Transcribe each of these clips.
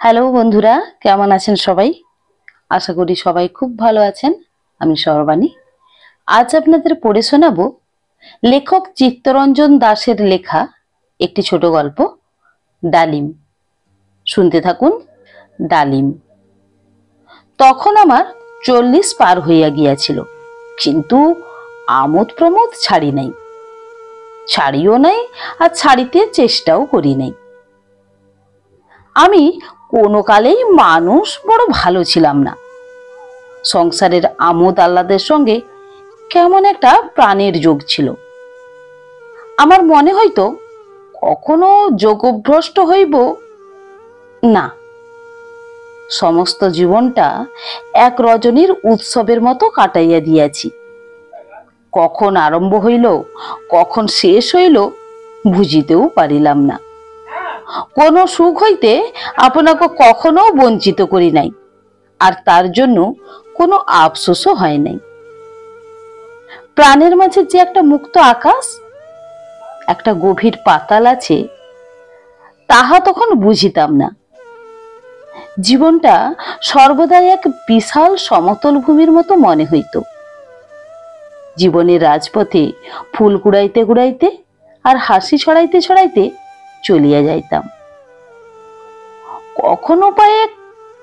Hello বন্ধুরা, কেমন আছেন সবাই? আশা করি সবাই খুব ভালো আছেন। আমি সর্বাণী। আজ আপনাদের পড়ে শোনাবো লেখক চিত্তরঞ্জন দাশের লেখা একটি ছোট গল্প, ডালিম। শুনতে থাকুন। ডালিম। তখন আমার 40 পার হইয়া গিয়াছিল, কিন্তু আমোদ প্রমোদ ছাড়ি নাই, ছাড়িও নাই, আর ছাড়িতে চেষ্টাও করি নাই। আমি কোনো কালেই মানুষ বড় ভালো ছিলাম না। সংসারের আমোদ আহ্লাদের সঙ্গে কেমন একটা প্রাণের যোগ ছিল। আমার মনে হইতো কখনো যোগভ্রষ্ট হইব না। সমস্ত জীবনটা এক রজনীর উৎসবের মতো কাটাইয়া দিয়াছি। কখন আরম্ভ হইল, কখন শেষ হইল বুঝিতেও পারিলাম না। কোন সুখ হইতে আপনাকে কখনো বঞ্চিত করি নাই, আর তার জন্য কোনো আফসোসও হয় নাই। প্রাণের মাঝে যে একটা মুক্ত আকাশ, একটা গভীর পাতাল আছে, তাহা তখন বুঝিতাম না। জীবনটা সর্বদাই এক বিশাল সমতল ভূমির মতো মনে হইত। জীবনের রাজপথে ফুল কুড়াইতে কুড়াইতে আর হাসি ছড়াইতে ছড়াইতে চলিয়া যাইতাম। কখনো পায়ে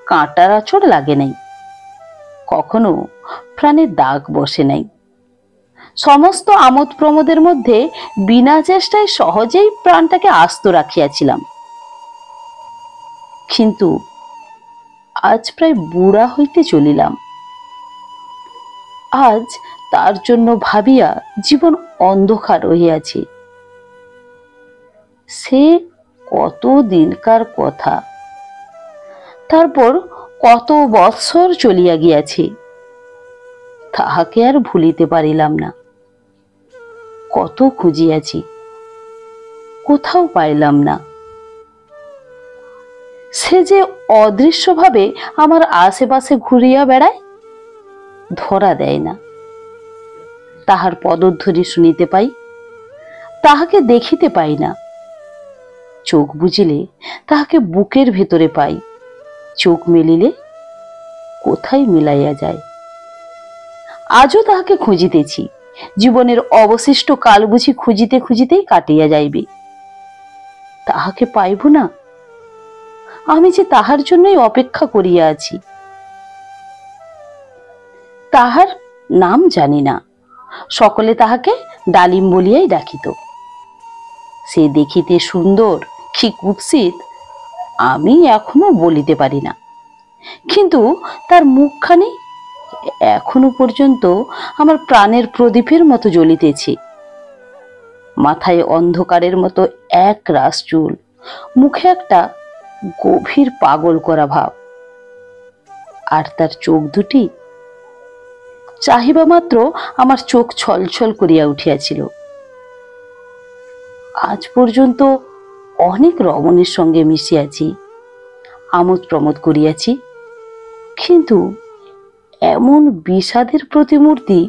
কাঁটার আঁচড় লাগে নাই, কখনো প্রাণে দাগ বসে নাই। সমস্ত আমোদ প্রমোদের মধ্যে বিনা চেষ্টায় সহজেই প্রাণটাকে আস্ত রাখিয়াছিলাম। কিন্তু আজ প্রায় বুড়া হইতে চলিলাম। আজ তার জন্য ভাবিয়া জীবন অন্ধকার হইয়াছে। সে কত দিনকার কথা, তারপর কত বৎসর চলিয়া গিয়াছে, তাহাকে আর ভুলিতে পারিলাম না। কত খুঁজিয়াছি, কোথাও পাইলাম না। সে যে অদৃশ্যভাবে আমার আশেপাশে ঘুরিয়া বেড়ায়, ধরা দেয় না। তাহার পদধ্বনি শুনিতে পাই, তাহাকে দেখিতে পাই না। চোখ বুজিলে তাহাকে বুকের ভেতরে পাই, চোখ মেলিলে কোথায় মিলাইয়া যায়। আজও তাহাকে খুঁজিতেছি। জীবনের অবশিষ্ট কাল বুঝি খুঁজিতে খুঁজিতেই কাটিয়া যাইবে। তাহাকে পাইব না। আমি যে তাহার জন্যই অপেক্ষা করিয়া আছি। তাহার নাম জানি না, সকলে তাহাকে ডালিম বলিয়াই ডাকিত। সে দেখিতে সুন্দর কি কুৎসিত আমি এখনো বলিতে পারি না, কিন্তু তার মুখখানি এখনো পর্যন্ত আমার প্রাণের প্রদীপের মতো জ্বলিতেছে। মাথায় অন্ধকারের মতো এক রাশ চুল, মুখে একটা গভীর পাগল করা ভাব, আর তার চোখ দুটি চাহিবা মাত্র আমার চোখ ছলছল করিয়া উঠিয়াছিল। আজ পর্যন্ত অনেক রমণীর সঙ্গে মিশিয়াছি, আমোদ প্রমোদ করিয়াছি, কিন্তু এমন বিষাদের প্রতিমূর্তি,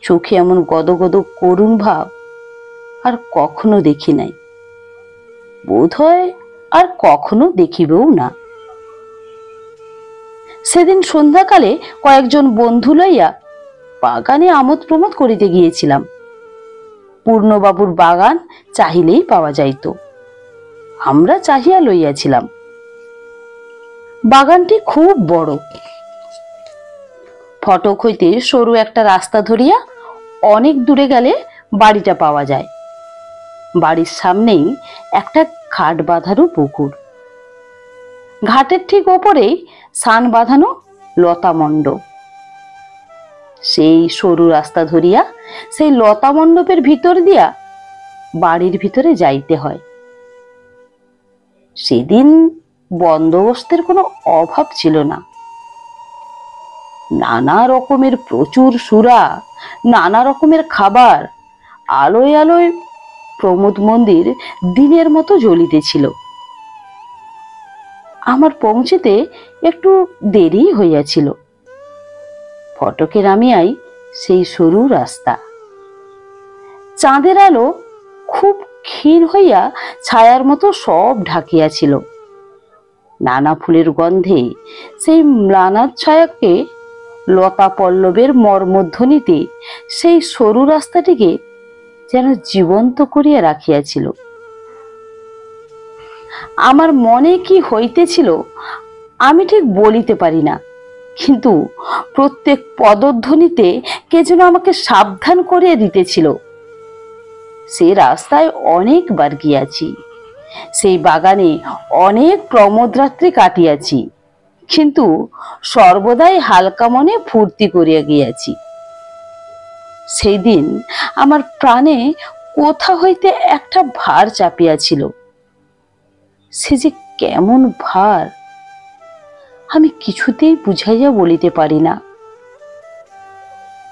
চোখে এমন গদগদ করুণ ভাব আর কখনো দেখি নাই। বোধ হয় আর কখনো দেখিবেও না। সেদিন সন্ধ্যাকালে কয়েকজন বন্ধু লইয়া বাগানে আমোদ প্রমোদ করিতে গিয়েছিলাম। পূর্ণবাবুর বাগান চাহিলেই পাওয়া যাইত। আমরা চাহিয়া লইয়াছিলাম। বাগানটি খুব বড়। ফটক হইতে সরু একটা রাস্তা ধরিয়া অনেক দূরে গেলে বাড়িটা পাওয়া যায়। বাড়ির সামনেই একটা ঘাট বাঁধানো পুকুর। ঘাটের ঠিক ওপরেই সান বাঁধানো লতা মণ্ডপ। সেই সরু রাস্তা ধরিয়া সেই লতা মণ্ডপের ভিতর দিয়া বাড়ির ভিতরে যাইতে হয়। সেদিন বন্দোবস্তের কোনো অভাব ছিল না। নানা রকমের প্রচুর সুরা, নানা রকমের খাবার, আলোয় আলোয় প্রমোদ মন্দির দিনের মতো জ্বলিতেছিল। আমার পৌঁছিতে একটু দেরি হইয়াছিল। ফটকে নামিয়াই সেই সরু রাস্তা। চাঁদের আলো খুব ক্ষীণ হইয়া ছায়ার মতো সব ঢাকিয়াছিল। নানা ফুলের গন্ধে সেই ম্লানার ছায়াকে, লতা পল্লবের মর্মধ্বনিতে সেই সরু রাস্তাটিকে যেন জীবন্ত করিয়া রাখিয়াছিল। আমার মনে কি হইতেছিল আমি ঠিক বলিতে পারি না, কিন্তু প্রত্যেক পদধ্বনিতে কে যেন আমাকে সাবধান করিয়া দিতেছিল। সে রাস্তায় অনেকবার গিয়াছি, সেই বাগানে অনেক প্রমোদ রাত্রি কাটিয়াছি, কিন্তু সর্বদাই হালকা মনে ফুর্তি করিয়া গিয়াছি। সেই দিন আমার প্রাণে কোথা হইতে একটা ভার চাপিয়াছিল। সে যে কেমন ভার আমি কিছুতেই বুঝাইয়া বলিতে পারি না।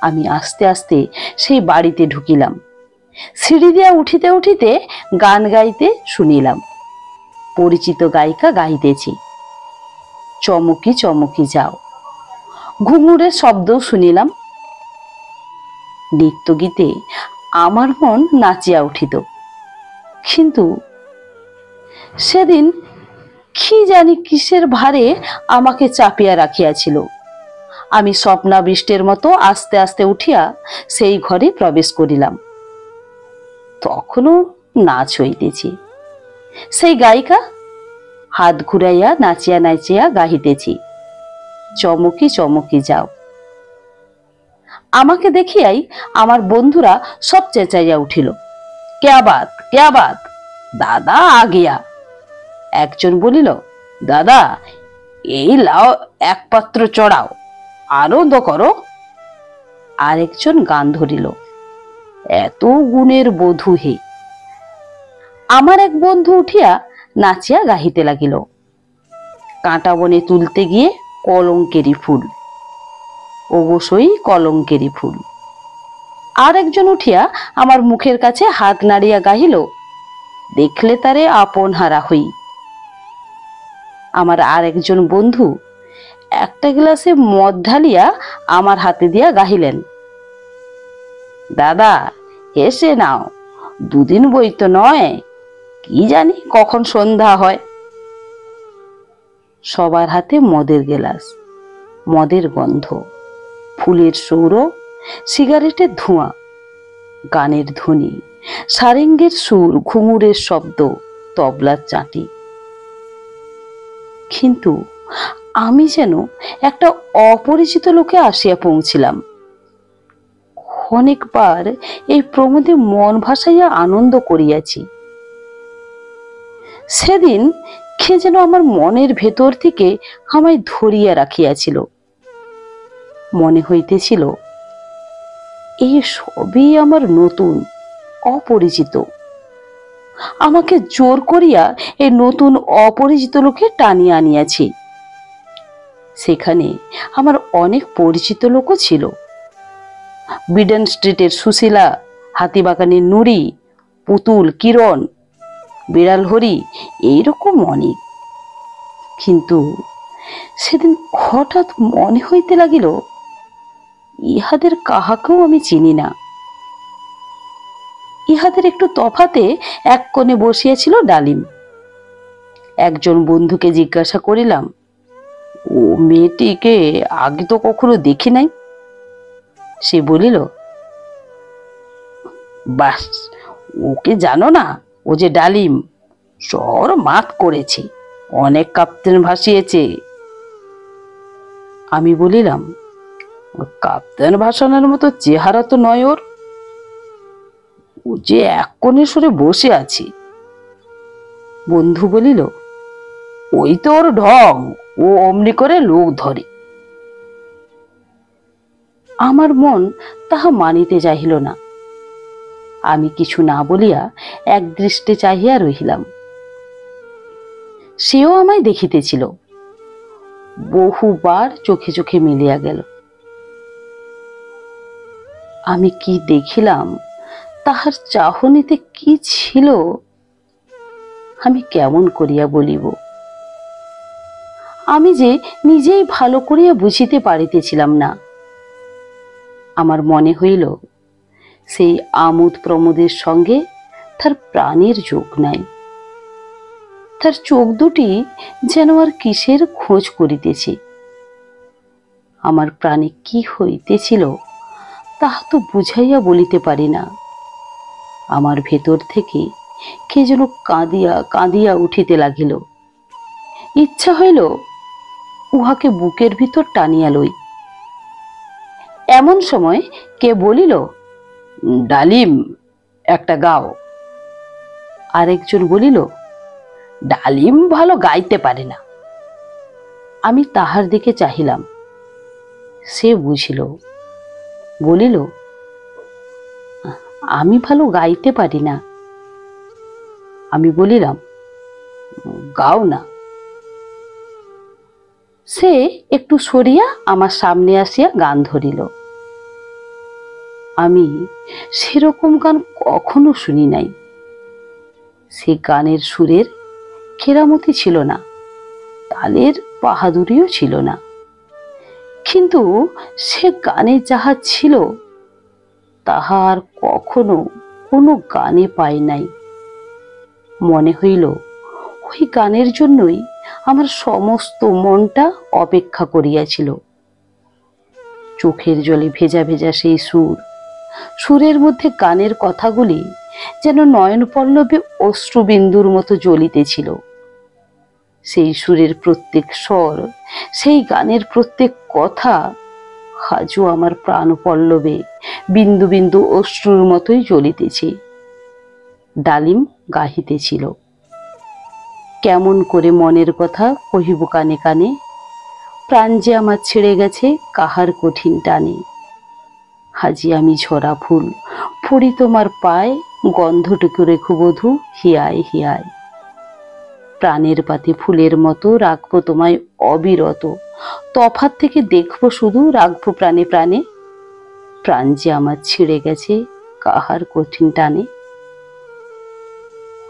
আমি আস্তে আস্তে সেই বাড়িতে ঢুকিলাম। সিঁড়ি দিয়া উঠিতে উঠিতে গান গাইতে শুনিলাম। পরিচিত গায়িকা গাইতেছি, চমকি চমকি যাও। ঘুঙুরের শব্দও শুনিলাম। নৃত্য গীতে আমার মন নাচিয়া উঠিত, কিন্তু সেদিন কি জানি কিসের ভারে আমাকে চাপিয়া রাখিয়াছিল। আমি স্বপ্নাবিষ্টের মতো আস্তে আস্তে উঠিয়া সেই ঘরে প্রবেশ করিলাম। তখনও নাচ হইতেছি। সেই গায়িকা হাত ঘুরাইয়া নাচিয়া নাচিয়া গাহিতেছি, চমকি চমকি যাও। আমাকে দেখিয়াই আমার বন্ধুরা সব চেঁচাইয়া উঠিল, ক্যা বাত ক্যা বাত, দাদা আ গিয়া। একজন বলিল, দাদা এই লাও এক পাত্র চড়াও, আনন্দ করো। আরেকজন গান ধরিল, এত গুণের বধূ হে। আমার এক বন্ধু উঠিয়া নাচিয়া গাহিতে লাগিল, কাঁটা বনে তুলতে গিয়ে কলঙ্কেরি ফুল, অবশ্যই কলঙ্কেরি ফুল। আর একজন উঠিয়া আমার মুখের কাছে হাত নাড়িয়া গাহিল, দেখলে তারে আপন হারা হই। আমার আর একজন বন্ধু একটা গ্লাসে মদ ঢালিয়া আমার হাতে দিয়া গাহিলেন, দাদা হেসে নাও, দুদিন বই তো নয়, কি জানি কখন সন্ধ্যা হয়। সবার হাতে মদের গ্লাস, মদের গন্ধ, ফুলের সৌরভ, সিগারেটের ধোঁয়া, গানের ধ্বনি, সারেঙ্গের সুর, ঘুঙুরের শব্দ, তবলার চাটি। কিন্তু আমি যেন একটা অপরিচিত লোকে আসিয়া পৌঁছিলাম। অনেকবার এই প্রমোদে মন ভাসাইয়া আনন্দ করিয়াছি। সেদিন কে যেন আমার মনের ভেতর থেকে আমায় ধরিয়া রাখিয়াছিল। মনে হইতেছিল এই সবই আমার নতুন, অপরিচিত। আমাকে জোর করিয়া এই নতুন অপরিচিত লোকে টানিয়া আনিয়াছি। সেখানে আমার অনেক পরিচিত লোকও ছিল, বিডেন স্ট্রিটের সুশীলা, হাতিবাগানের নুরি, পুতুল, কিরণ, বিড়াল হরি, এইরকম অনেক। কিন্তু সেদিন হঠাৎ মনে হইতে লাগিল ইহাদের কাহাকেও আমি চিনি না। ইহাদের একটু তফাতে এক কোণে বসিয়াছিল ডালিম। একজন বন্ধুকে জিজ্ঞাসা করিলাম, ও মেয়েটিকে আগে তো কখনো দেখি নাই। সে বলিল, বাস ওকে জানো না, ও যে ডালিম, শহর মাত করেছে, অনেক কাপ্তেন ভাসিয়েছে। আমি বলিলাম, কাপ্তেন ভাসানোর মতো চেহারা তো নয় ওর, ও যে এক কোণে সরে বসে আছে। বন্ধু বলিল, ওই তো ওর ঢং, ও অমনি করে লোক ধরে। আমার মন তাহা মানিতে চাহিল না। আমি কিছু না বলিয়া এক দৃষ্টে চাহিয়া রহিলাম। সেও আমায় দেখিতেছিল, বহুবার চোখে চোখে মিলিয়া গেল। আমি কি দেখিলাম, তাহার চাহনিতে কি ছিল, আমি কেমন করিয়া বলিব। আমি যে নিজেই ভালো করিয়া বুঝিতে পারিতেছিলাম না। আমার মনে হইল সেই আমোদ প্রমোদের সঙ্গে তার প্রাণের যোগ নাই, তার চোখ দুটি যেন আর কিসের খোঁজ করিতেছে। আমার প্রাণে কি হইতেছিল তাহা তো বুঝাইয়া বলিতে পারি না। আমার ভেতর থেকে কে যেন কাঁদিয়া কাঁদিয়া উঠিতে লাগিল। ইচ্ছা হইল উহাকে বুকের ভিতর টানিয়া লই। এমন সময় কে বলিল, ডালিম, একটা গাও। আরেকজন বলিল, ডালিম ভালো গাইতে পারে না। আমি তাহার দিকে চাহিলাম। সে বুঝিল, বলিল, আমি ভালো গাইতে পারি না। আমি বলিলাম, গাও না। সে একটু সরিয়া আমার সামনে আসিয়া গান ধরিল। আমি সেরকম গান কখনো শুনি নাই। সে গানের সুরের কেরামতি ছিল না, তালের বাহাদুরিও ছিল না, কিন্তু সে গানে যাহা ছিল তাহা আর কখনো কোনো গানে পাই নাই। মনে হইল ওই গানের জন্যই আমার সমস্ত মনটা অপেক্ষা করিয়াছিল। চোখের জলে ভেজা ভেজা সেই সুর, সুরের মধ্যে গানের কথাগুলি যেন নয়ন পল্লবে অশ্রুবিন্দুর মতো জ্বলিতেছিল। সেই সুরের প্রত্যেক স্বর, সেই গানের প্রত্যেক কথা আজও আমার প্রাণ পল্লবে বিন্দু বিন্দু অশ্রুর মতোই জ্বলিতেছে। ডালিম গাহিতেছিল, কেমন করে মনের কথা কহিব কানে কানে, প্রাণ যে আমার ছেড়ে গেছে কাহার কঠিন টানে। হাজি আমি ঝরা ফুল, পড়ি তোমার পায়, গন্ধটুকু রেখো বধূ হিয়ায় হিয়ায়। প্রাণের পাতে ফুলের মতো রাখবো তোমায় অবিরত, তফাৎ থেকে দেখবো শুধু রাখবো প্রাণে প্রাণে। প্রাণ যে আমার ছিঁড়ে গেছে কাহার কঠিন টানে।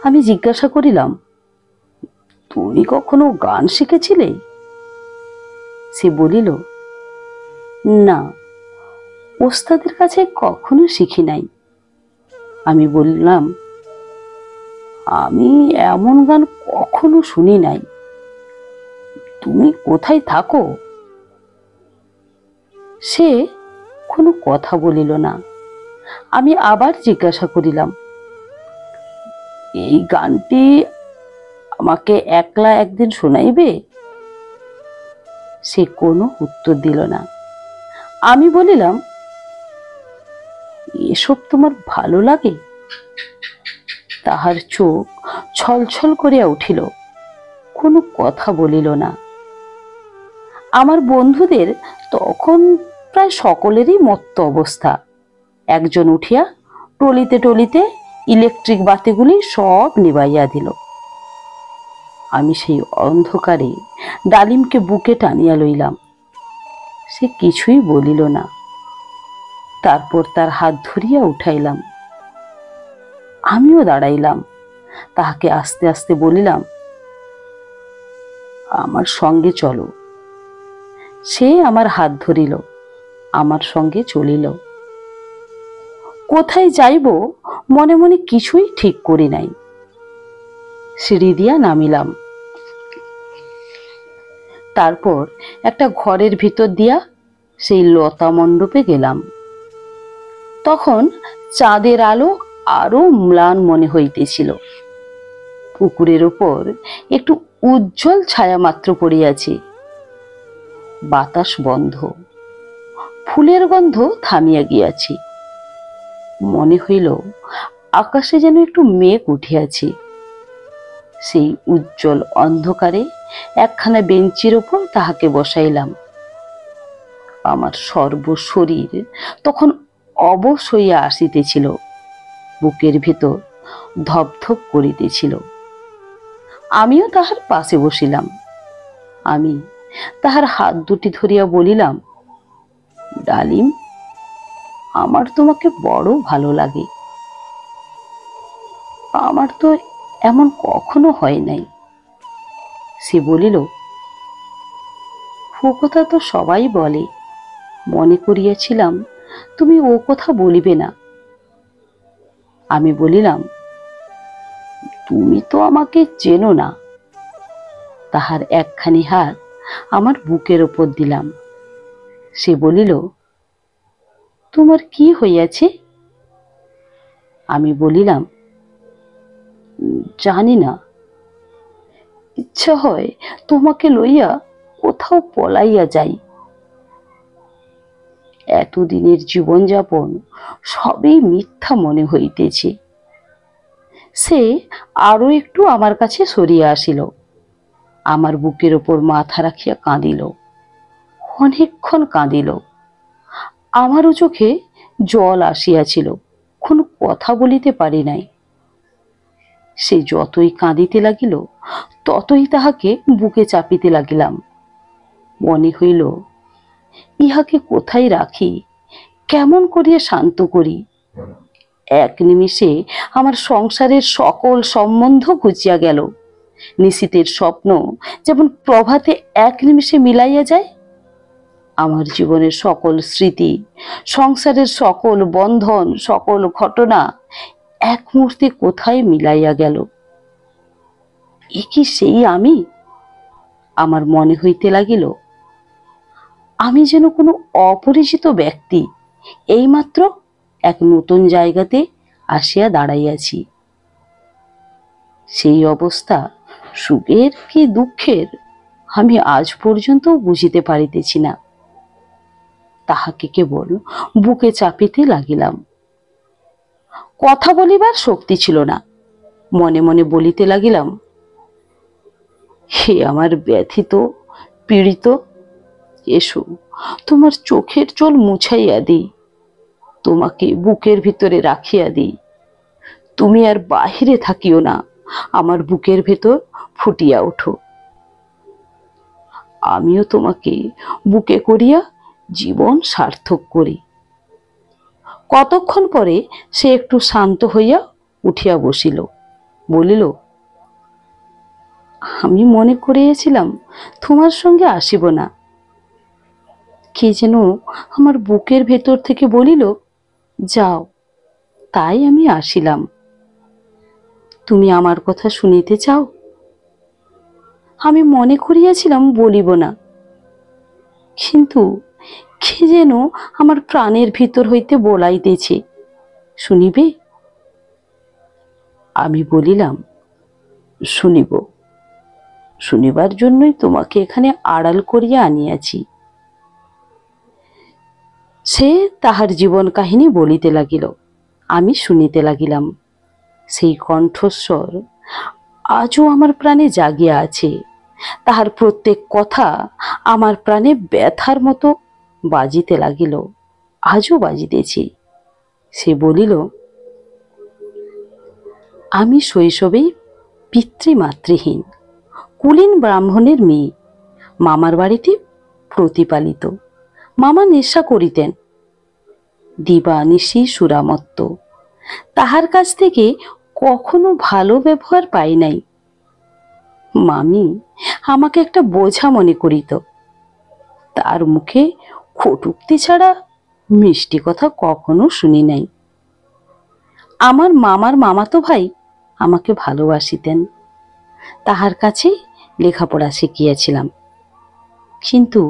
আমি জিজ্ঞাসা করিলাম, তুমি কখনো গান শিখেছিলে? সে বলিল, না, ওস্তাদের কাছে কখনো শিখি নাই। আমি বললাম, আমি এমন গান কখনো শুনি নাই। তুমি কোথায় থাকো? সে কোনো কথা বলিল না। আমি আবার জিজ্ঞাসা করিলাম, এই গানটি আমাকে একলা একদিন শোনাইবে? সে কোনো উত্তর দিল না। আমি বলিলাম, এসব তোমার ভালো লাগে? তাহার চোখ ছলছল করিয়া উঠিল, কোনো কথা বলিল না। আমার বন্ধুদের তখন প্রায় সকলেরই মত্ত অবস্থা। একজন উঠিয়া টলিতে টলিতে ইলেকট্রিক বাতিগুলি সব নিবাইয়া দিল। আমি সেই অন্ধকারে ডালিমকে বুকে টানিয়া লইলাম। সে কিছুই বলিল না। তারপর তার হাত ধরিয়া উঠাইলাম। আমিও দাঁড়াইলাম। তাহাকে আস্তে আস্তে বলিলাম, আমার সঙ্গে চলো। সে আমার হাত ধরিল, আমার সঙ্গে চলিল। কোথায় যাইব মনে মনে কিছুই ঠিক করি নাই। সিঁড়ি দিয়া নামিলাম। তারপর একটা ঘরের ভিতর দিয়া সেই লতা মণ্ডপে গেলাম। তখন চাঁদের আলো আরো ম্লান মনে হইতেছিল। পুকুরের ওপর একটু উজ্জ্বল ছায়া মাত্র পড়িয়াছে। বাতাস বন্ধ, ফুলের গন্ধ থামিয়া গিয়াছে। মনে হইল আকাশে যেন একটু মেঘ উঠিয়াছে। সেই উজ্জ্বল অন্ধকারে একখানা বেঞ্চির ওপর তাহাকে বসাইলাম। আমার সর্বশরীর তখন অবশ হইয়া আসিতেছিল, বুকের ভিতর ধপধপ করিতেছিল। আমিও তাহার পাশে বসিলাম। আমি তাহার হাত দুটি ধরিয়া বলিলাম, ডালিম, আমার তোমাকে বড় ভালো লাগে। আমার তো এমন কখনো হয় নাই। সে বলিল, ও কথা তো সবাই বলে, মনে করিয়াছিলাম তুমি ও কথা বলিবে না। আমি বলিলাম, তুমি তো আমাকে চেনো না, তাহার একখানি হাত আমার বুকের ওপর দিলাম। সে বলিল, তোমার কি হইয়াছে? আমি বলিলাম, জানি না, ইচ্ছা হয় তোমাকে লইয়া কোথাও পলাইয়া যাই। এতদিনের জীবনযাপন সবই মিথ্যা মনে হইতেছে। সে আরো একটু আমার কাছে সরিয়া আসিল, আমার বুকের ওপর মাথা রাখিয়া কাঁদিল, অনেকক্ষণ কাঁদিল। আমারও চোখে জল আসিয়াছিল, কোনো কথা বলিতে পারি নাই। সে যতই কাঁদিতে লাগিল ততই তাহাকে বুকে চাপিতে লাগিলাম। মনে হইল, ইহাকে কোথায় রাখি, কেমন করিয়া শান্ত করি। এক নিমিষে আমার সংসারের সকল সম্বন্ধ ঘুচিয়া গেল। নিশীথের স্বপ্ন যেমন প্রভাতে এক নিমিষে মিলাইয়া যায়, আমার জীবনের সকল স্মৃতি, সংসারের সকল বন্ধন, সকল ঘটনা এক মুহূর্তে কোথায় মিলাইয়া গেল। এ কি সেই আমি? আমার মনে হইতে লাগিল, আমি যেন কোনো অপরিচিত ব্যক্তি, এইমাত্র এক নতুন জায়গাতে আসিয়া দাঁড়াইয়াছি। সেই অবস্থা সুখের কি দুঃখের আমি আজ পর্যন্ত বুঝিতে পারিতেছি না। তাহাকে কেবল বুকে চাপিতে লাগিলাম। কথা বলিবার শক্তি ছিল না। মনে মনে বলিতে লাগিলাম, হে আমার ব্যথিত পীড়িত, এসো, তোমার চোখের জল মুছাইয়া দিই, তোমাকে বুকের ভিতরে রাখিয়া দিই। তুমি আর বাহিরে থাকিও না, আমার বুকের ভেতর ফুটিয়া ওঠো। আমিও তোমাকে বুকে করিয়া জীবন সার্থক করি। কতক্ষণ পরে সে একটু শান্ত হইয়া উঠিয়া বসিল, বলিল, আমি মনে করিয়াছিলাম তোমার সঙ্গে আসিব না। কে যেন আমার বুকের ভেতর থেকে বলিল, যাও, তাই আমি আসিলাম। তুমি আমার কথা শুনিতে চাও? আমি মনে করিয়াছিলাম বলিব না, কিন্তু কে যেন আমার প্রাণের ভিতর হইতে বলাইতেছে, শুনিবে? আমি বলিলাম, শুনিব। শুনিবার জন্যই তোমাকে এখানে আড়াল করিয়া আনিয়াছি। সে তাহার জীবন কাহিনী বলিতে লাগিল, আমি শুনিতে লাগিলাম। সেই কণ্ঠস্বর আজও আমার প্রাণে জাগিয়া আছে। তাহার প্রত্যেক কথা আমার প্রাণে ব্যথার মতো বাজিতে লাগিল, আজও বাজিতেছি। সে বলিল, আমি শৈশবেই পিতৃমাতৃহীন কুলীন ব্রাহ্মণের মেয়ে, মামার বাড়িতে প্রতিপালিত। মামা নেশা করিতেন, দিবানিশি সুরামত্ত। তাহার কাছ থেকে কখনো ভালো ব্যবহার পাই নাই। মামি আমাকে একটা বোঝা মনে করিত। তার মুখে কটূক্তি ছাড়া মিষ্টি কথা কখনো শুনি নাই। আমার মামার মামাতো ভাই আমাকে ভালোবাসিতেন, তাহার কাছেই লেখাপড়া শিখিয়াছিলাম। কিন্তু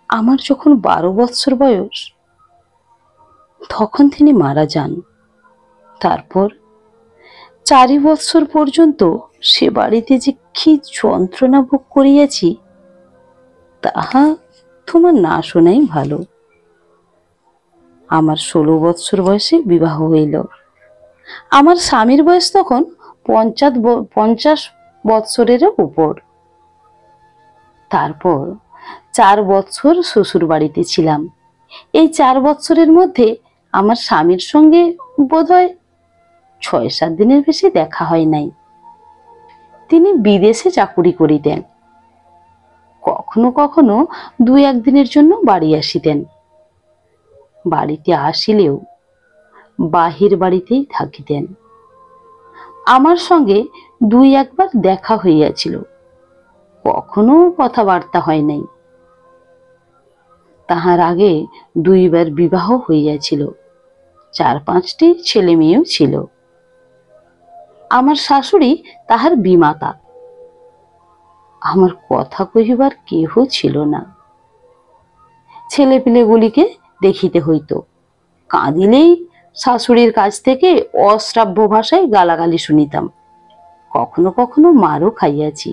আমার যখন 12 বৎসর বয়স, তখন তিনি মারা যান। তারপর 4 বৎসর পর্যন্ত সে বাড়িতে যে কি যন্ত্রণা ভোগ করিয়াছি, তাহা তোমার না শোনাই ভালো। আমার 16 বৎসর বয়সে বিবাহ হইল। আমার স্বামীর বয়স তখন 50 বৎসরেরও উপর। তারপর 4 বৎসর শ্বশুর বাড়িতে ছিলাম। এই 4 বৎসরের মধ্যে আমার স্বামীর সঙ্গে বোধহয় 6-7 দিনের বেশি দেখা হয় নাই। তিনি বিদেশে চাকুরি করিতেন। কখনো কখনো 2-1 দিনের জন্য বাড়ি আসিতেন। বাড়িতে আসিলেও বাহির বাড়িতেই থাকিতেন। আমার সঙ্গে 2-1 বার দেখা হইয়াছিল, কখনো কথাবার্তা হয় নাই। তাহার আগে 2 বার বিবাহ হইয়াছিল, 4-5টি ছেলে মেয়েও ছিল। আমার শাশুড়ি তাহার বিমাতা। আমার কথা কহিবার কেহ ছিল না। ছেলেপিলেগুলিকে দেখিতে হইত, কাঁদিলেই শাশুড়ির কাছ থেকে অশ্রাব্য ভাষায় গালাগালি শুনিতাম, কখনো কখনো মারও খাইয়াছি।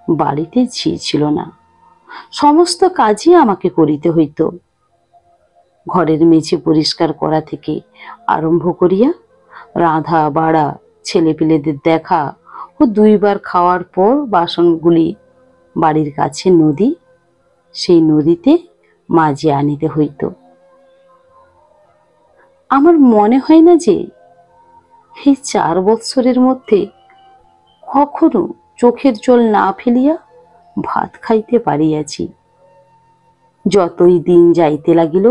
বাড়িতে ঝি ছিল না, সমস্ত কাজই আমাকে করিতে হইত। ঘরের মেঝে পরিষ্কার করা থেকে আরম্ভ করিয়া রাঁধা বাড়া, ছেলেপিলেদের দেখা ও 2বার খাওয়ার পর বাসনগুলি বাড়ির কাছে নদী, সেই নদীতে মাঝে আনিতে হইত। আমার মনে হয় না যে এই 4 বৎসরের মধ্যে কখনো চোখের জল না ফেলিয়া ভাত খাইতে পারিয়াছি। যতই দিন যাইতে লাগিল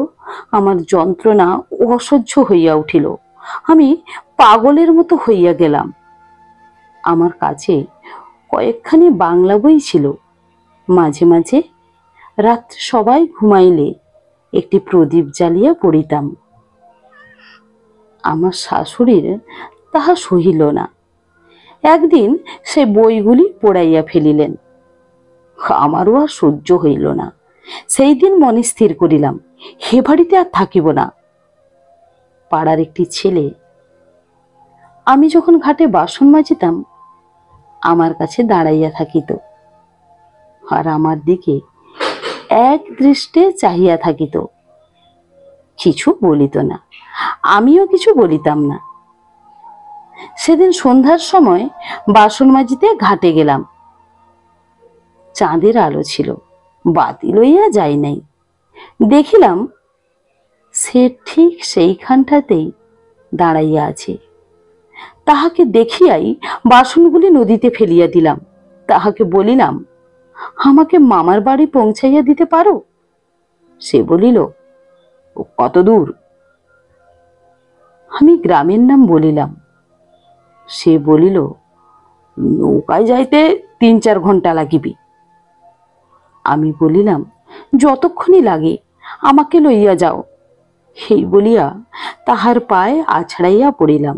আমার যন্ত্রণা অসহ্য হইয়া উঠিল, আমি পাগলের মতো হইয়া গেলাম। আমার কাছে কয়েকখানি বাংলা বই ছিল, মাঝে মাঝে রাত্রে সবাই ঘুমাইলে একটি প্রদীপ জ্বালিয়া পড়িতাম। আমার শাশুড়ির তাহা সহিল না, একদিন সে বইগুলি পোড়াইয়া ফেলিলেন। আমারও আর সহ্য হইল না। সেই দিন মনে স্থির করিলাম, হে বাড়িতে আর থাকিব না। পাড়ার একটি ছেলে আমি যখন ঘাটে বাসন মাজিতাম আমার কাছে দাঁড়াইয়া থাকিত, আর আমার দিকে এক দৃষ্টে চাহিয়া থাকিত, কিছু বলিত না, আমিও কিছু বলিতাম না। সেদিন সন্ধ্যার সময় বাসন মাজিতে ঘাটে গেলাম। চাঁদের আলো ছিল, বাতি লইয়া যাই নাই। দেখিলাম সে ঠিক সেইখানটাতেই দাঁড়াইয়া আছে। তাহাকে দেখিয়াই বাসনগুলি নদীতে ফেলিয়া দিলাম। তাহাকে বলিলাম, আমাকে মামার বাড়ি পৌঁছাইয়া দিতে পারো? সে বলিল, কত দূর? আমি গ্রামের নাম বলিলাম। সে বলিল, নৌকায় যাইতে 3-4 ঘন্টা লাগিবে। আমি বলিলাম, যতক্ষণই লাগে আমাকে লইয়া যাও। সেই বলিয়া তাহার পায়ে আছড়াইয়া পড়িলাম।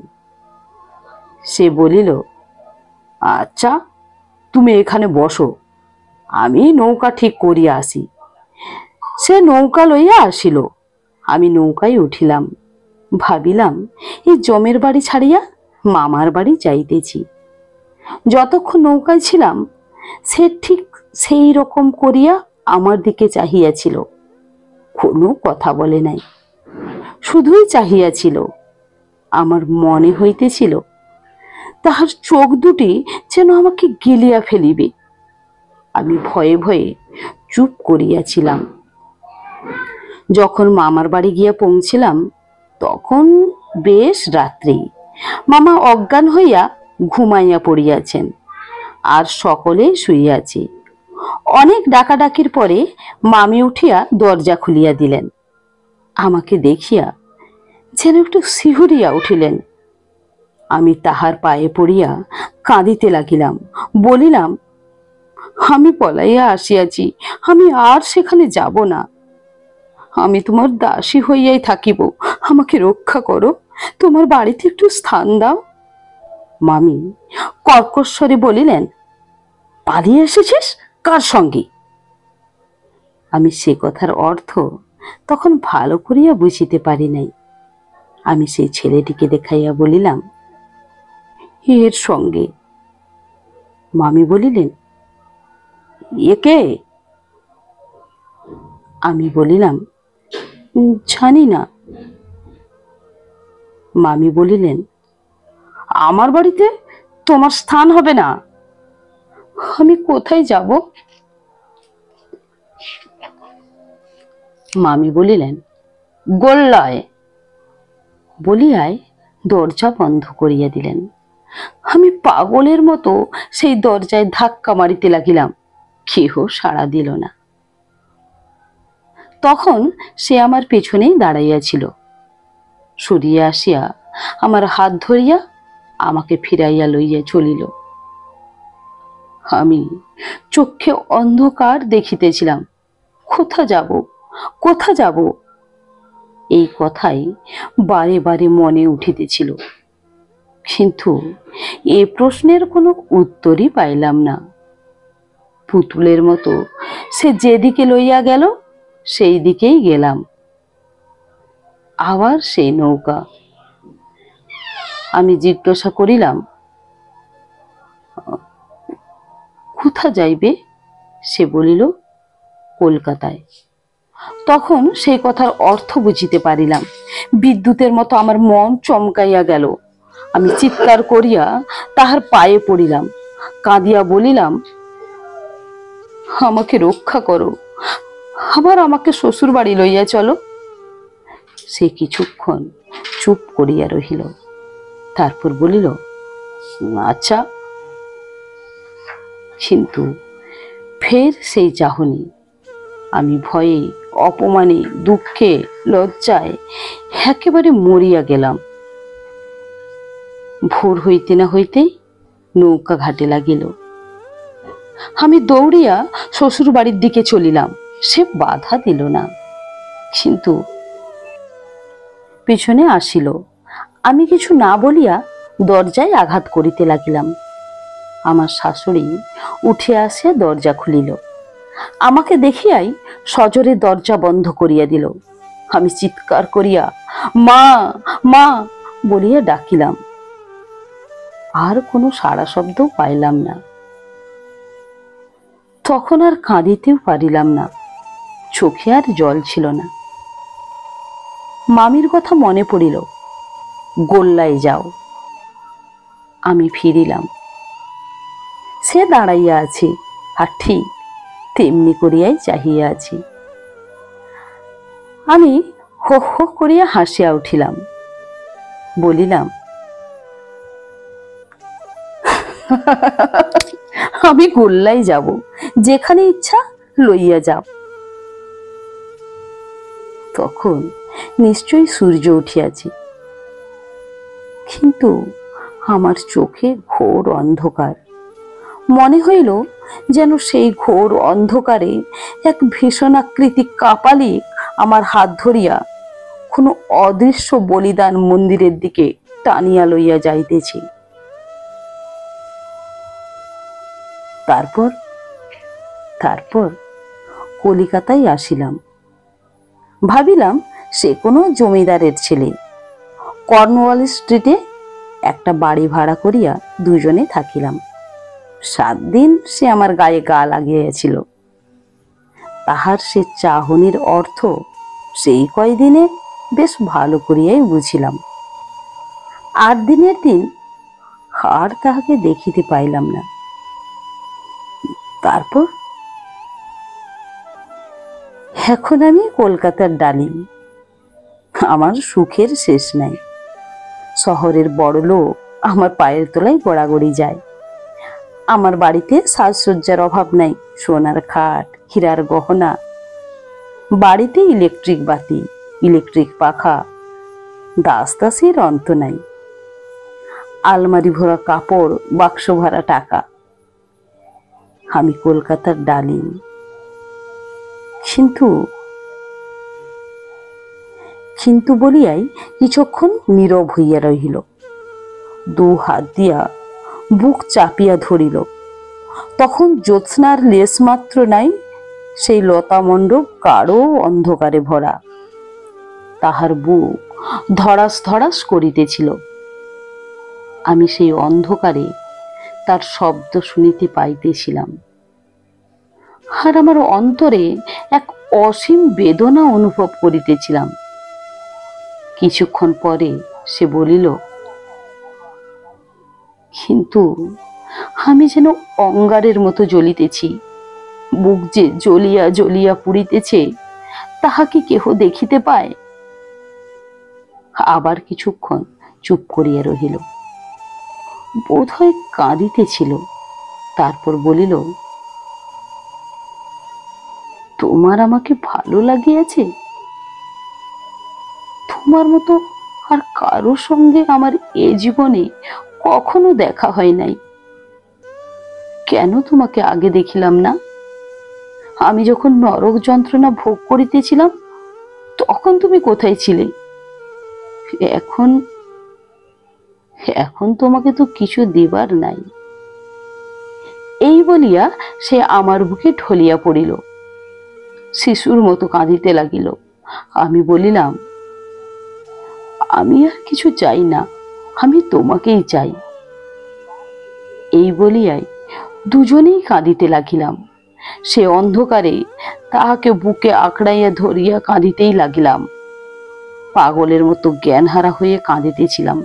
সে বলিল, আচ্ছা তুমি এখানে বসো, আমি নৌকা ঠিক করিয়া আসি। সে নৌকা লইয়া আসিল, আমি নৌকায় উঠিলাম। ভাবিলাম এই জমের বাড়ি ছাড়িয়া মামার বাড়ি যাইতেছি। যতক্ষণ নৌকায় ছিলাম সে ঠিক সেই রকম করিয়া আমার দিকে চাহিয়াছিল, কোনো কথা বলে নাই, শুধুই চাহিয়াছিল। আমার মনে হইতেছিল তাহার চোখ দুটি যেন আমাকে গিলিয়া ফেলিবে। আমি ভয়ে ভয়ে চুপ করিয়াছিলাম। যখন মামার বাড়ি গিয়া পৌঁছিলাম তখন বেশ রাত্রি। মামা অজ্ঞান হইয়া ঘুমাইয়া পড়িয়াছেন, আর সকলেই শুইয়াছে। অনেক ডাকাডাকির পরে মামি উঠিয়া দরজা খুলিয়া দিলেন। আমাকে দেখিয়া যেন একটু শিহরিয়া উঠিলেন। আমি তাহার পায়ে পড়িয়া কাঁদিতে লাগিলাম। বলিলাম, আমি পলাইয়া আসিয়াছি, আমি আর সেখানে যাব না। আমি তোমার দাসী হইয়াই থাকিব, আমাকে রক্ষা করো, তোমার বাড়িতে একটু স্থান দাও। মামি কর্কশ্বরে বলিলেন, পালিয়ে এসেছিস কার সঙ্গে? আমি সে কথার অর্থ তখন ভালো করিয়া বুঝিতে পারি নাই। আমি সেই ছেলেটিকে দেখাইয়া বলিলাম, এর সঙ্গে। মামি বলিলেন, একে? আমি বলিলাম, জানি না। মামি বলিলেন, আমার বাড়িতে তোমার স্থান হবে না। আমি কোথায় যাব? মামি বলিলেন, গোল্লায়। বলিয়ায় দরজা বন্ধ করিয়া দিলেন। আমি পাগলের মতো সেই দরজায় ধাক্কা মারিতে লাগিলাম, কেহ সাড়া দিল না। তখন সে আমার পেছনেই দাঁড়াইয়াছিল। সরিয়া আসিয়া আমার হাত ধরিয়া আমাকে ফিরাইয়া লইয়া চলিল। আমি চোখে অন্ধকার দেখিতেছিলাম। কোথা যাব, কোথা যাব, এই কথাই বারে বারে মনে উঠিতেছিল, কিন্তু এ প্রশ্নের কোনো উত্তরই পাইলাম না। পুতুলের মতো সে যেদিকে লইয়া গেল সেই দিকেই গেলাম। আবার সেই নৌকা। আমি জিজ্ঞাসা করিলাম, কোথা যাইবে? সে বলিল, কলকাতায়। তখন সেই কথার অর্থ বুঝিতে পারিলাম। বিদ্যুতের মতো আমার মন চমকাইয়া গেল। আমি চিৎকার করিয়া তাহার পায়ে পড়িলাম, কাঁদিয়া বলিলাম, আমাকে রক্ষা করো, আমাকে শ্বশুর বাড়ি লইয়া চলো। সে কিছুক্ষণ চুপ করিয়া রহিল, তারপর বলিল, আচ্ছা। কিন্তু ফের সেই চাহনি। আমি ভয়ে, অপমানে, দুঃখে, লজ্জায় একেবারে মরিয়া গেলাম। ভোর হইতে না হইতেই নৌকা ঘাটে লাগিল। আমি দৌড়িয়া শ্বশুর বাড়ির দিকে চলিলাম। সে বাধা দিল না, কিন্তু পিছনে আসিল। আমি কিছু না বলিয়া দরজায় আঘাত করিতে লাগিলাম। আমার শাশুড়ি উঠে আসিয়া দরজা খুলিল। আমাকে দেখিয়াই সজোরে দরজা বন্ধ করিয়া দিল। আমি চিৎকার করিয়া মা মা বলিয়া ডাকিলাম। আর কোনো সাড়া শব্দ পাইলাম না। তখন আর কাঁদিতেও পারিলাম না, চোখে আর জল ছিল না। মামির কথা মনে পড়িল, গোল্লায় যাও। আমি ফিরিলাম। সে দাঁড়াইয়া আছে, আর ঠিক তেমনি করিয়াই চাহিয়া আছি। আমি হো হো করিয়া হাসিয়া উঠিলাম, বলিলাম, আমি গোল্লায় যাব, যেখানে ইচ্ছা লইয়া যাও। তখন নিশ্চয়ই সূর্য উঠিয়াছে, কিন্তু আমার চোখে ঘোর অন্ধকার। মনে হইল যেন সেই ঘোর অন্ধকারে এক ভীষণাকৃতি কাপালিক আমার হাত ধরিয়া কোনো অদৃশ্য বলিদান মন্দিরের দিকে টানিয়া লইয়া যাইতেছে। তারপর কলিকাতায় আসিলাম। ভাবিলাম সে কোনো জমিদারের ছেলে। কর্নওয়াল স্ট্রিটে একটা বাড়ি ভাড়া করিয়া দুজনে থাকিলাম। 7 দিন সে আমার গায়ে গা লাগিয়েছিল। তাহার সে চাহনির অর্থ সেই কয়দিনে বেশ ভালো করিয়াই বুঝিলাম। 8 দিনের দিন আর তাহাকে দেখিতে পাইলাম না। তারপর এখন আমি কলকাতার ডালিম। আমার সুখের শেষ নাই। শহরের বড় লোক আমার পায়ের তলায় গড়াগড়ি যায়। আমার বাড়িতে সাজসজ্জার অভাব নাই, সোনার খাট, হীরার গহনা। বাড়িতে ইলেকট্রিক বাতি, ইলেকট্রিক পাখা, দাসদাসীর অন্ত নাই। আলমারি ভরা কাপড়, বাক্স ভরা টাকা। আমি কলকাতার ডালিম। কিন্তু বলিয়াই কিছুক্ষণ নীরব হইয়া রহিল। 2 হাত দিয়া বুক চাপিয়া ধরিল। তখন জ্যোৎস্নার লেশ মাত্র নাই, সেই লতা মণ্ডপ গাঢ় অন্ধকারে ভরা। তাহার বুক ধড়াস ধড়াস করিতেছিল। আমি সেই অন্ধকারে তার শব্দ শুনিতে পাইতেছিলাম, আর আমার অন্তরে এক অসীম বেদনা অনুভব করিতেছিলাম। কিছুক্ষণ পরে সে বলিল, কিন্তু আমি যেন অঙ্গারের মতো জ্বলিতেছি। বুক যে জ্বলিয়া জ্বলিয়া পুড়িতেছে, তাহা কি কেহ দেখিতে পায়? আবার কিছুক্ষণ চুপ করিয়া রহিল, বোধ হয় কাঁদিতেছিল। তারপর বলিল, তোমার আমাকে ভালো লাগিয়াছে? তোমার মতো আর কারো সঙ্গে আমার এ জীবনে কখনো দেখা হয় নাই। কেন তোমাকে আগে দেখিলাম না? আমি যখন নরক যন্ত্রণা ভোগ করিতেছিলাম, তখন তুমি কোথায় ছিলে? এখন তোমাকে তো কিছু দিবার নাই। এই বলিয়া সে আমার বুকে ঢলিয়া পড়িল, শিশুর মতো কাঁদিতে লাগিল। আমি বলিলাম, আমি আর কিছু চাই না, আমি তোমাকেই চাই। এই বলিয়াই দুজনেই কাঁদিতে লাগিলাম। সে অন্ধকারে তাহাকে বুকে আঁকড়াইয়া ধরিয়া কাঁদিতেই লাগিলাম। পাগলের মতো জ্ঞানহারা হয়ে কাঁদিতেছিলাম।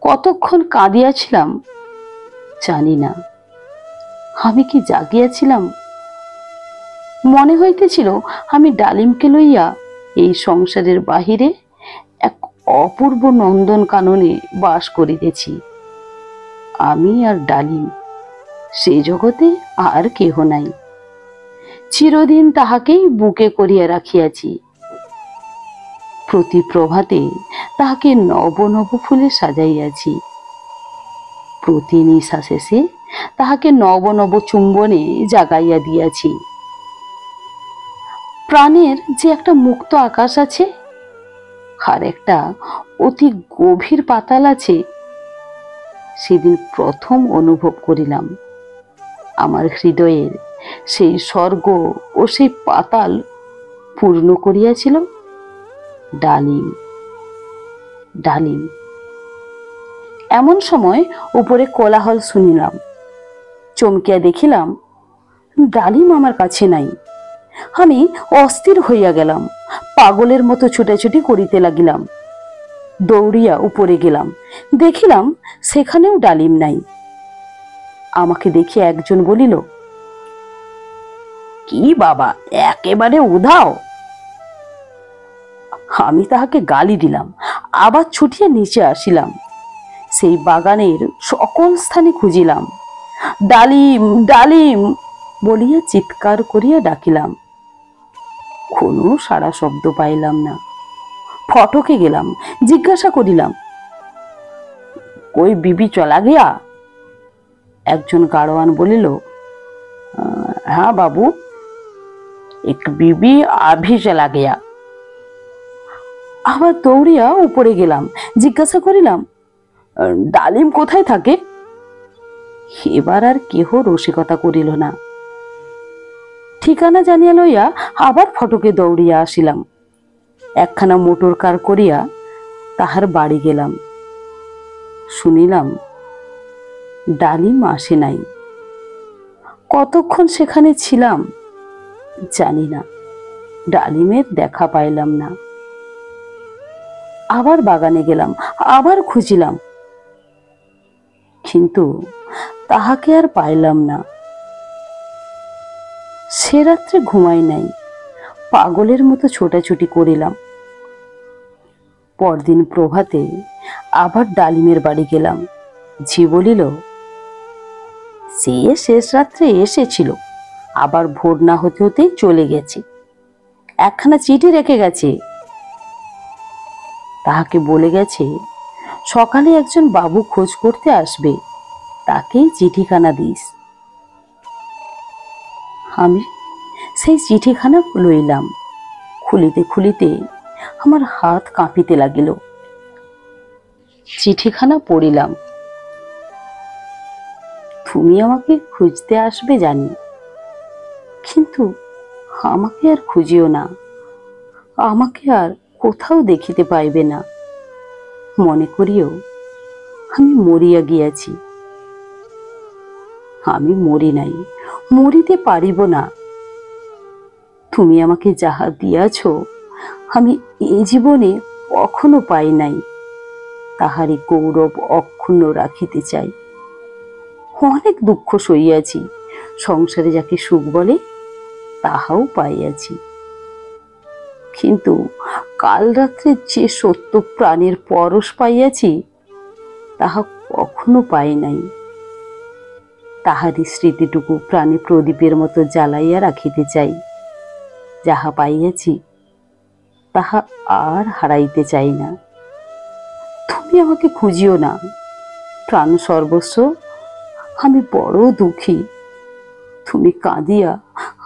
কতক্ষণ কাঁদিয়াছিলাম জানি না। আমি কি জাগিয়াছিলাম? মনে হইতেছিল আমি ডালিমকে লইয়া এই সংসারের বাহিরে এক অপূর্ব নন্দন কাননে বাস করিতেছি। আমি আর ডালিম, সে জগতে আর কেহ নাই। চিরদিন তাহাকেই বুকে করিয়া রাখিয়াছি। প্রতি প্রভাতে তাহাকে নব নব ফুলে সাজাইয়াছি। প্রতি নিশা শেষে তাহাকে নব নব চুম্বনে জাগাইয়া দিয়াছি। প্রাণের যে একটা মুক্ত আকাশ আছে, আর একটা অতি গভীর পাতাল আছে, সেদিন প্রথম অনুভব করিলাম আমার হৃদয়ের সেই স্বর্গ ও সেই পাতাল পূর্ণ করিয়াছিল ডালিম। ডালিম। এমন সময় উপরে কোলাহল শুনিলাম। চমকিয়া দেখিলাম ডালিম আমার কাছে নাই। আমি অস্থির হইয়া গেলাম, পাগলের মতো ছুটাছুটি করিতে লাগিলাম। দৌড়িয়া উপরে গেলাম, দেখিলাম সেখানেও ডালিম নাই। আমাকে দেখিয়া একজন বলিল, কি বাবা, একেবারে উধাও? আমি তাহাকে গালি দিলাম, আবার ছুটিয়া নিচে আসিলাম। সেই বাগানের সকল স্থানে খুঁজিলাম। ডালিম, ডালিম বলিয়া চিৎকার করিয়া ডাকিলাম, কোনো সাড়া শব্দ পাইলাম না। ফটকে গেলাম, জিজ্ঞাসা করিলাম, কই বিবি চলা গিয়া? একজন গাড়োয়ান বলিল, হ্যাঁ বাবু, এক বিবি আভি চলা গিয়া। আবার দৌড়িয়া উপরে গেলাম, জিজ্ঞাসা করিলাম, ডালিম কোথায় থাকে? এবার আর কেহ রসিকতা করিল না। ঠিকানা জানিয়া লইয়া আবার ফটকে দৌড়িয়া আসিলাম। একখানা মোটর কার করিয়া তাহার বাড়ি গেলাম। শুনিলাম ডালিম আসে নাই। কতক্ষণ সেখানে ছিলাম জানি না, ডালিমের দেখা পাইলাম না। আবার বাগানে গেলাম, আবার খুঁজিলাম, কিন্তু তাহাকে আর পাইলাম না। সে রাত্রে ঘুমাই নাই, পাগলের মতো ছোটাছুটি করিলাম। পরদিন প্রভাতে আবার ডালিমের বাড়ি গেলাম। ঝি বলিল, সে শেষ রাত্রে এসেছিল, আবার ভোর না হতে হতেই চলে গেছে। একখানা চিঠি রেখে গেছে। তাহাকে বলে গেছে সকালে একজন বাবু খোঁজ করতে আসবে, তাকেই চিঠিখানা দিস। আমি সেই চিঠিখানা লইলাম। খুলিতে খুলিতে আমার হাত কাঁপিতে লাগিল। চিঠিখানা পড়িলাম, তুমি আমাকে খুঁজতে আসবে জানি, কিন্তু আমাকে আর খুঁজিও না। আমাকে আর কোথাও দেখিতে পাইবে না। মনে করিও আমি মরিয়া গিয়াছি। আমি মরি নাই, মরিতে পারিব না। তুমি আমাকে যাহা দিয়াছ আমি এ জীবনে কখনো পাই নাই, তাহারই গৌরব অক্ষুণ্ণ রাখিতে চাই। অনেক দুঃখ সইয়াছি, সংসারে যাকে সুখ বলে তাহাও পাইয়াছি, কিন্তু কাল রাত্রে যে সত্য প্রাণের পরশ পাইয়াছি তাহা কখনো পাই নাই। তাহারই স্মৃতিটুকু প্রাণে প্রদীপের মতো জ্বালাইয়া রাখিতে চাই। যাহা পাইয়াছি তাহা আর হারাইতে চাই না। তুমি আমাকে খুঁজিও না, প্রাণ সর্বস্ব, আমি বড় দুঃখী। তুমি কাঁদিয়া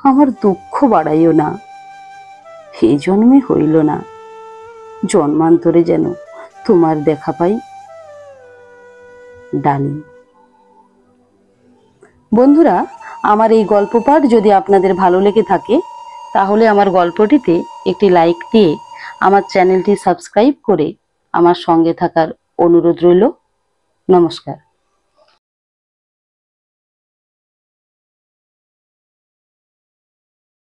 আমার দুঃখ বাড়াইও না। এ জন্মে হইল না, জন্মান্তরে যেন তোমার দেখা পাই। ডালিম। বন্ধুরা, আমার এই গল্প পাঠ যদি আপনাদের ভালো লেগে থাকে তাহলে আমার গল্পটিতে একটি লাইক দিয়ে আমার চ্যানেলটি সাবস্ক্রাইব করে আমার সঙ্গে থাকার অনুরোধ রইল। নমস্কার।